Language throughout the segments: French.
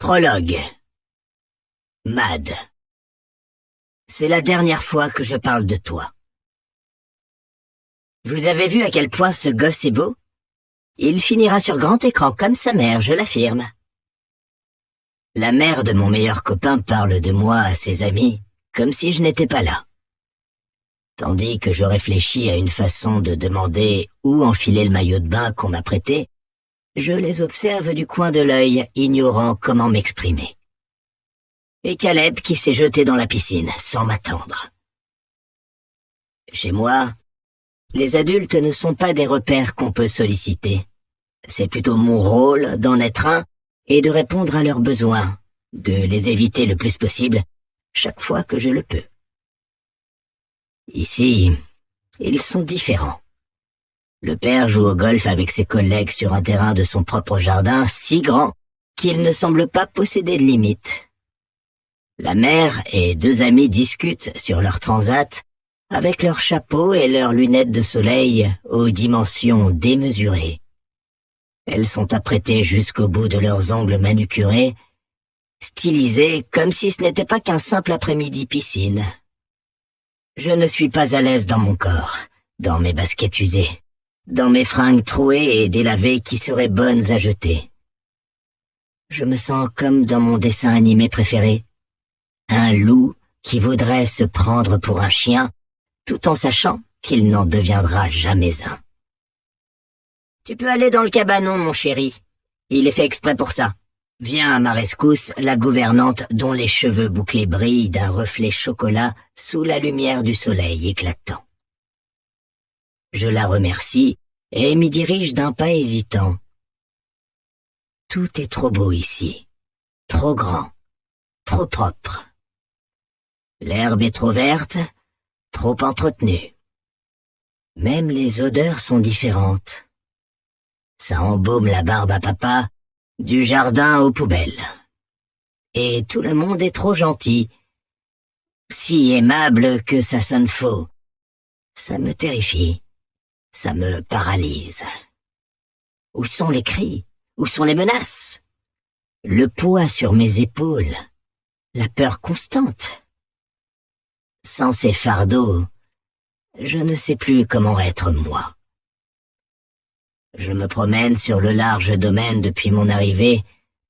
Prologue. Mad. C'est la dernière fois que je parle de toi. Vous avez vu à quel point ce gosse est beau? Il finira sur grand écran comme sa mère, je l'affirme. La mère de mon meilleur copain parle de moi à ses amis, comme si je n'étais pas là. Tandis que je réfléchis à une façon de demander où enfiler le maillot de bain qu'on m'a prêté, je les observe du coin de l'œil, ignorant comment m'exprimer. Et Caleb qui s'est jeté dans la piscine, sans m'attendre. Chez moi, les adultes ne sont pas des repères qu'on peut solliciter. C'est plutôt mon rôle d'en être un et de répondre à leurs besoins, de les éviter le plus possible, chaque fois que je le peux. Ici, ils sont différents. Le père joue au golf avec ses collègues sur un terrain de son propre jardin, si grand qu'il ne semble pas posséder de limites. La mère et deux amis discutent sur leur transat, avec leurs chapeaux et leurs lunettes de soleil aux dimensions démesurées. Elles sont apprêtées jusqu'au bout de leurs ongles manucurés, stylisées comme si ce n'était pas qu'un simple après-midi piscine. Je ne suis pas à l'aise dans mon corps, dans mes baskets usées, dans mes fringues trouées et délavées qui seraient bonnes à jeter. Je me sens comme dans mon dessin animé préféré, un loup qui voudrait se prendre pour un chien, tout en sachant qu'il n'en deviendra jamais un. Tu peux aller dans le cabanon, mon chéri. Il est fait exprès pour ça. Vient à ma rescousse la gouvernante dont les cheveux bouclés brillent d'un reflet chocolat sous la lumière du soleil éclatant. Je la remercie et m'y dirige d'un pas hésitant. Tout est trop beau ici, trop grand, trop propre. L'herbe est trop verte, trop entretenue. Même les odeurs sont différentes. Ça embaume la barbe à papa, du jardin aux poubelles. Et tout le monde est trop gentil, si aimable que ça sonne faux. Ça me terrifie, ça me paralyse. Où sont les cris? Où sont les menaces? Le poids sur mes épaules, la peur constante. Sans ces fardeaux, je ne sais plus comment être moi. Je me promène sur le large domaine depuis mon arrivée,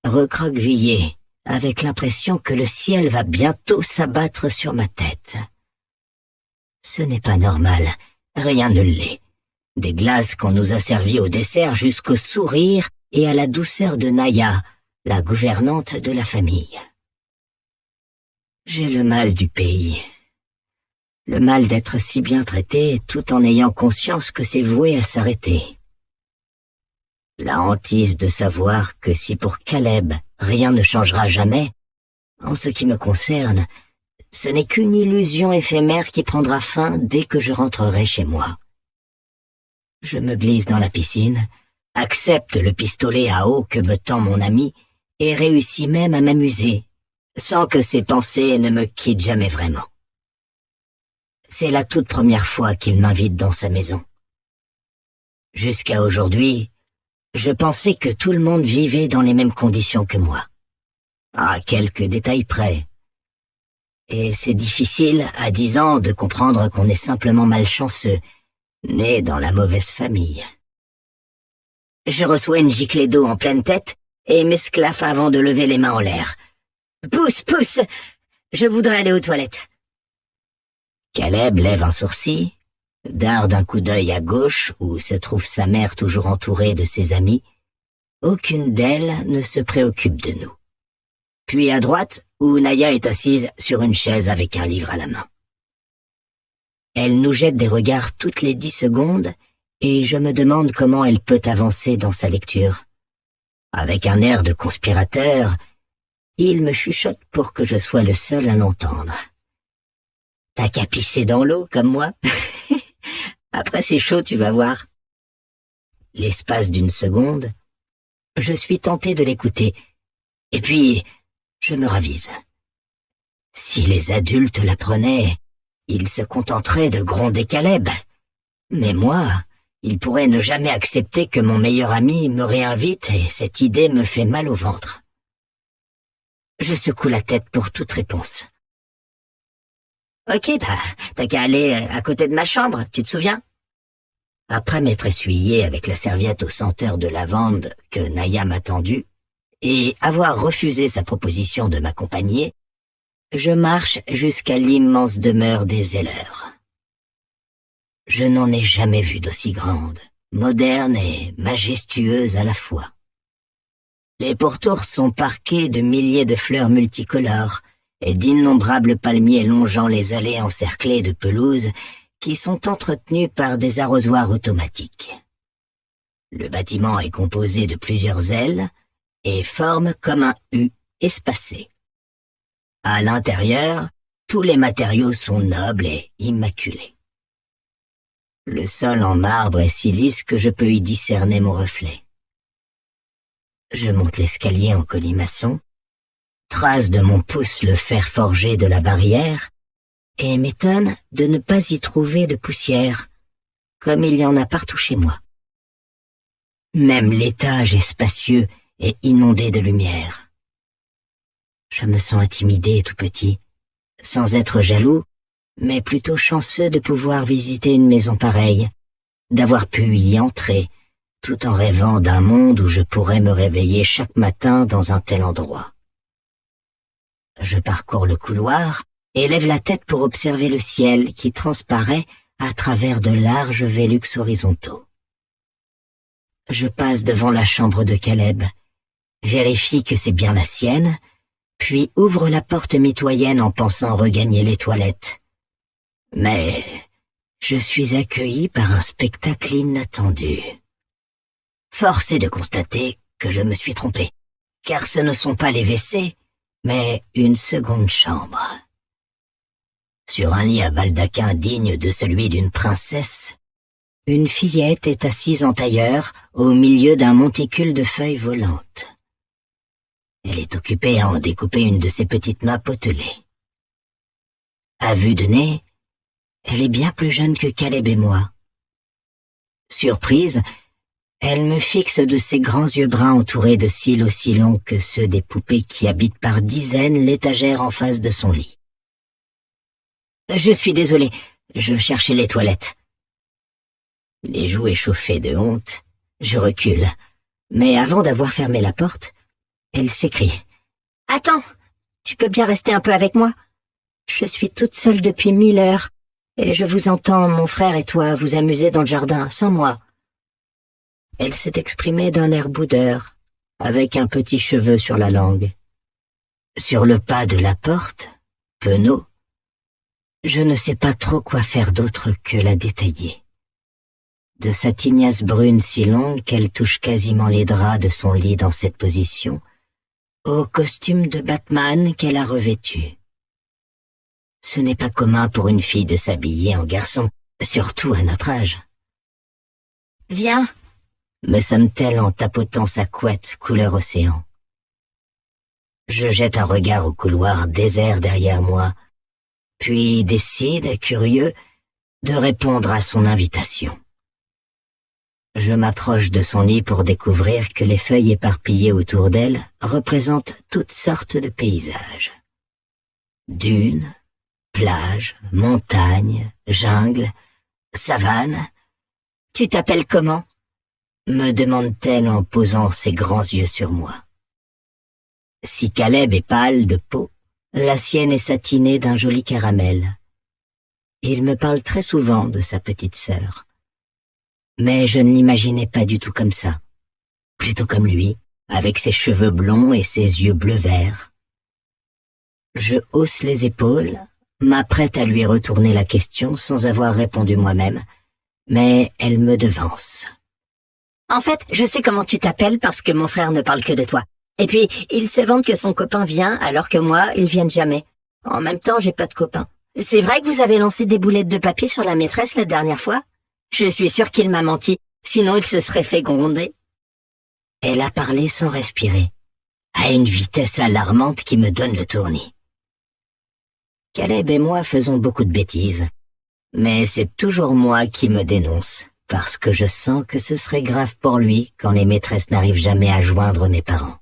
recroquevillé, avec l'impression que le ciel va bientôt s'abattre sur ma tête. Ce n'est pas normal, rien ne l'est. Des glaces qu'on nous a servies au dessert jusqu'au sourire et à la douceur de Naya, la gouvernante de la famille. J'ai le mal du pays. Le mal d'être si bien traité tout en ayant conscience que c'est voué à s'arrêter. La hantise de savoir que si pour Caleb rien ne changera jamais, en ce qui me concerne, ce n'est qu'une illusion éphémère qui prendra fin dès que je rentrerai chez moi. Je me glisse dans la piscine, accepte le pistolet à eau que me tend mon ami et réussis même à m'amuser, sans que ces pensées ne me quittent jamais vraiment. C'est la toute première fois qu'il m'invite dans sa maison. Jusqu'à aujourd'hui, je pensais que tout le monde vivait dans les mêmes conditions que moi, à quelques détails près. Et c'est difficile, à 10 ans, de comprendre qu'on est simplement malchanceux, né dans la mauvaise famille. Je reçois une giclée d'eau en pleine tête et m'esclaffe avant de lever les mains en l'air. « Pousse, pousse! Je voudrais aller aux toilettes. » Caleb lève un sourcil, darde un coup d'œil à gauche où se trouve sa mère toujours entourée de ses amis. Aucune d'elles ne se préoccupe de nous. Puis à droite, où Naya est assise sur une chaise avec un livre à la main. Elle nous jette des regards toutes les 10 secondes et je me demande comment elle peut avancer dans sa lecture. Avec un air de conspirateur, il me chuchote pour que je sois le seul à l'entendre. « T'as qu'à pisser dans l'eau comme moi. Après c'est chaud, tu vas voir. » L'espace d'une seconde, je suis tenté de l'écouter, et puis je me ravise. Si les adultes l'apprenaient, ils se contenteraient de gronder Caleb. Mais moi, ils pourraient ne jamais accepter que mon meilleur ami me réinvite et cette idée me fait mal au ventre. Je secoue la tête pour toute réponse. Ok, t'as qu'à aller à côté de ma chambre, tu te souviens? Après m'être essuyé avec la serviette aux senteurs de lavande que Naya m'a tendue, et avoir refusé sa proposition de m'accompagner, je marche jusqu'à l'immense demeure des Zeller. Je n'en ai jamais vu d'aussi grande, moderne et majestueuse à la fois. Les pourtours sont parqués de milliers de fleurs multicolores et d'innombrables palmiers longeant les allées encerclées de pelouses qui sont entretenues par des arrosoirs automatiques. Le bâtiment est composé de plusieurs ailes et forme comme un U espacé. À l'intérieur, tous les matériaux sont nobles et immaculés. Le sol en marbre est si lisse que je peux y discerner mon reflet. Je monte l'escalier en colimaçon, trace de mon pouce le fer forgé de la barrière et m'étonne de ne pas y trouver de poussière, comme il y en a partout chez moi. Même l'étage est spacieux et inondé de lumière. Je me sens intimidé et tout petit, sans être jaloux, mais plutôt chanceux de pouvoir visiter une maison pareille, d'avoir pu y entrer, tout en rêvant d'un monde où je pourrais me réveiller chaque matin dans un tel endroit. Je parcours le couloir et lève la tête pour observer le ciel qui transparaît à travers de larges vélux horizontaux. Je passe devant la chambre de Caleb, vérifie que c'est bien la sienne, puis ouvre la porte mitoyenne en pensant regagner les toilettes. Mais je suis accueilli par un spectacle inattendu. Force est de constater que je me suis trompé, car ce ne sont pas les WC, mais une seconde chambre. Sur un lit à baldaquin digne de celui d'une princesse, une fillette est assise en tailleur au milieu d'un monticule de feuilles volantes. Elle est occupée à en découper une de ses petites mains potelées. À vue de nez, elle est bien plus jeune que Caleb et moi. Surprise, elle me fixe de ses grands yeux bruns entourés de cils aussi longs que ceux des poupées qui habitent par dizaines l'étagère en face de son lit. Je suis désolé, je cherchais les toilettes. Les joues échauffées de honte, je recule, mais avant d'avoir fermé la porte, elle s'écrie. « Attends, tu peux bien rester un peu avec moi? Je suis toute seule depuis 1000 heures, et je vous entends, mon frère et toi, vous amuser dans le jardin, sans moi. » Elle s'est exprimée d'un air boudeur, avec un petit cheveu sur la langue. Sur le pas de la porte, penaud, je ne sais pas trop quoi faire d'autre que la détailler. De sa tignasse brune si longue qu'elle touche quasiment les draps de son lit dans cette position, au costume de Batman qu'elle a revêtu. Ce n'est pas commun pour une fille de s'habiller en garçon, surtout à notre âge. « Viens !» me somme-t-elle en tapotant sa couette couleur océan. Je jette un regard au couloir désert derrière moi, puis décide, curieux, de répondre à son invitation. Je m'approche de son lit pour découvrir que les feuilles éparpillées autour d'elle représentent toutes sortes de paysages. Dunes, plages, montagnes, jungles, savanes. « Tu t'appelles comment ?» me demande-t-elle en posant ses grands yeux sur moi. Si Caleb est pâle de peau, la sienne est satinée d'un joli caramel. Il me parle très souvent de sa petite sœur. Mais je ne l'imaginais pas du tout comme ça. Plutôt comme lui, avec ses cheveux blonds et ses yeux bleu-vert. Je hausse les épaules, m'apprête à lui retourner la question sans avoir répondu moi-même, mais elle me devance. En fait, je sais comment tu t'appelles parce que mon frère ne parle que de toi. Et puis, il se vante que son copain vient alors que moi, ils viennent jamais. En même temps, j'ai pas de copain. C'est vrai que vous avez lancé des boulettes de papier sur la maîtresse la dernière fois? Je suis sûre qu'il m'a menti, sinon il se serait fait gronder. Elle a parlé sans respirer, à une vitesse alarmante qui me donne le tournis. Caleb et moi faisons beaucoup de bêtises, mais c'est toujours moi qui me dénonce, parce que je sens que ce serait grave pour lui quand les maîtresses n'arrivent jamais à joindre mes parents.